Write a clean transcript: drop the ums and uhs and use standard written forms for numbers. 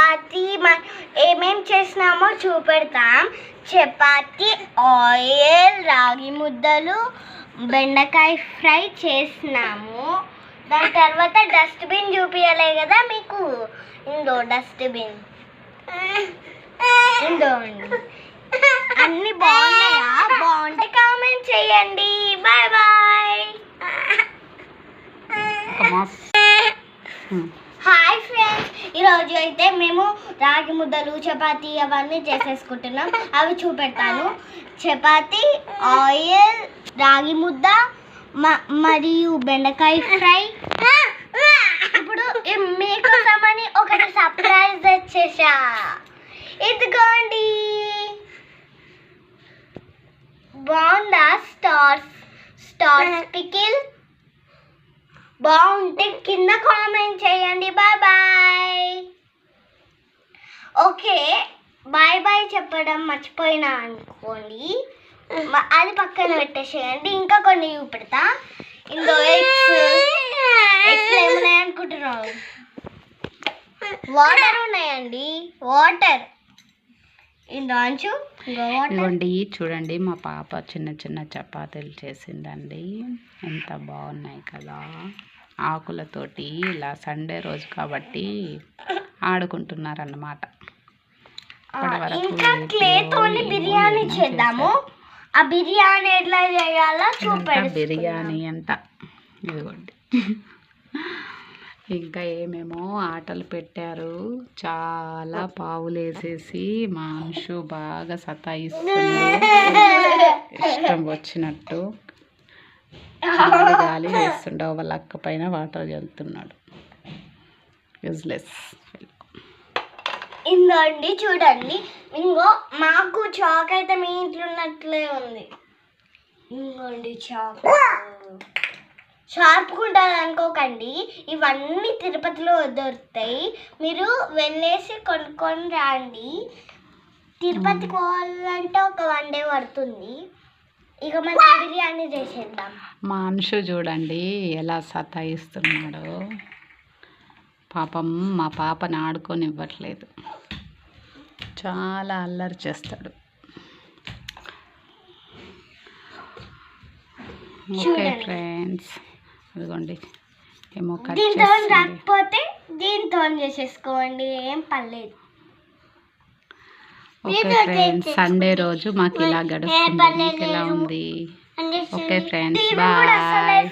చపాతీ ఏమేం చేసినామో చూపెడతాం. చపాతీ, ఆయిల్, రాగి ముద్దలు, బెండకాయ ఫ్రై చేసినాము. దాని తర్వాత డస్ట్బిన్ చూపించలే కదా మీకు, ఇందో డస్ట్బిన్ ఇందో అండి. అన్ని బాగున్నాయా? బాగుంటే కామెంట్ చేయండి. Bye bye. హాయ్ ఫ్రెండ్స్, ఈరోజు అయితే మేము రాగి ముద్దలు, చపాతీ అవన్నీ చేసేసుకుంటున్నాం. అవి చూపెడతాను. చపాతీ, ఆయిల్, రాగి ముద్ద మరియు బెండకాయ ఫ్రై. ఇప్పుడు మీకోసమని ఒకటి సర్ప్రైజ్ వచ్చేసా. ఇదిగోండి. బాగుందా? Stars pickle. బాగుంటే కింద కామెంట్ చేయండి. Bye bye. Okay, bye bye చెప్పడం మర్చిపోయినా అనుకోండి, అది పక్కన పెట్టేసేయండి. ఇంకా కొన్ని చూపెడతా. ఇంకో ఎగ్స్ ఏమున్నాయి అనుకుంటున్నావు? వాటర్ ఉన్నాయండి. వాటర్ ఇందాంచు. ఇవ్వండి, చూడండి మా పాప చిన్న చిన్న చపాతీలు చేసిందండి. ఎంత బాగున్నాయి కదా, ఆకులతోటి. ఇలా సండే రోజు కాబట్టి ఆడుకుంటున్నారన్నమాట. ఇంకా క్లేతోని బిర్యానీ చేద్దాము. ఆ బిర్యానీ ఎట్లా చేయాలో చూపెడతాను. బిర్యానీ అంట. ఇదిగోండి, ఇంకా ఏమేమో ఆటలు పెట్టారు. చాలా పావులు వేసేసి మా అంశు బాగా సతాయిస్తుంది. ఇష్టం వచ్చినట్టు గాలి వేస్తుండవు. వాళ్ళ అక్క పైన వాటర్ చల్లుతున్నాడు. యూజ్లెస్. ఇంకోండి చూడండి. ఇంకో మాకు చాక్ అయితే మీ ఇంట్లో ఉన్నట్లే ఉంది. ఇంకోండి చాక్. షార్ప్గా అనుకోకండి, ఇవన్నీ తిరుపతిలో దొరుకుతాయి. మీరు వెళ్ళేసి కొనుక్కొని రండి. తిరుపతికి పోవాలంటే ఒక 1 day పడుతుంది. ఇక మనం బిర్యానీ చేసేద్దాం. మా అంశు చూడండి ఎలా సతాయిస్తున్నాడు. పాపం మా పాపని ఆడుకొని ఇవ్వట్లేదు. చాలా అల్లరి చేస్తాడు. ఓకే ఫ్రెండ్స్, అదిగోండి ఏమో దీంతో రాకపోతే దీంతో చేసేసుకోండి, ఏం పర్లేదు. ఓకే ఫ్రెండ్స్, సండే రోజు మాకు ఇలా గడుస్తుంది. మీకు ఎలా ఉంది? Okay friends, bye.